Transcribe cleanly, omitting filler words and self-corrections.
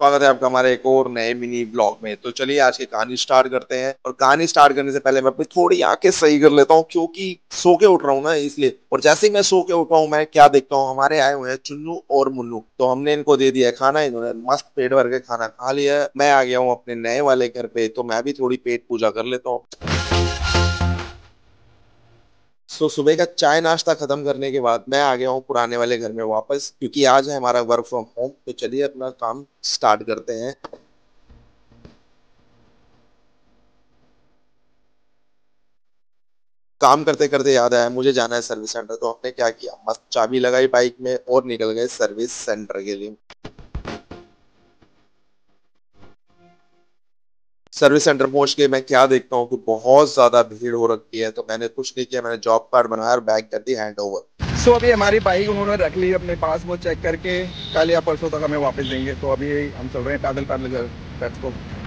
स्वागत है आपका हमारे एक और नए मिनी ब्लॉग में। तो चलिए आज की कहानी स्टार्ट करते हैं। और कहानी स्टार्ट करने से पहले मैं अपनी थोड़ी आंखें सही कर लेता हूँ, क्योंकि सो के उठ रहा हूँ ना इसलिए। और जैसे ही मैं सो के उठ रहा हूँ, मैं क्या देखता हूँ, हमारे आए हुए हैं चुन्नू और मुन्नू। तो हमने इनको दे दिया है खाना, इन्होंने मस्त पेट भर के खाना खा लिया है। मैं आ गया हूँ अपने नए वाले घर पे, तो मैं भी थोड़ी पेट पूजा कर लेता हूँ। सुबह का चाय नाश्ता खत्म करने के बाद मैं आ गया हूँ पुराने वाले घर में वापस, क्योंकि आज है हमारा वर्क फ्रॉम होम। तो चलिए अपना काम स्टार्ट करते हैं। काम करते करते याद आया मुझे जाना है सर्विस सेंटर। तो हमने क्या किया, मस्त चाबी लगाई बाइक में और निकल गए सर्विस सेंटर के लिए। सर्विस सेंटर पहुंच के मैं क्या देखता हूँ कि बहुत ज्यादा भीड़ हो रखी है। तो मैंने कुछ नहीं किया, मैंने जॉब कार्ड बनाया और बैग कर दी हैंड ओवर। अभी हमारी बाइक उन्होंने रख ली अपने पास, वो चेक करके कल या परसों तक हमें वापस देंगे। तो अभी हम चल रहे हैं पैदल पैदल घर को।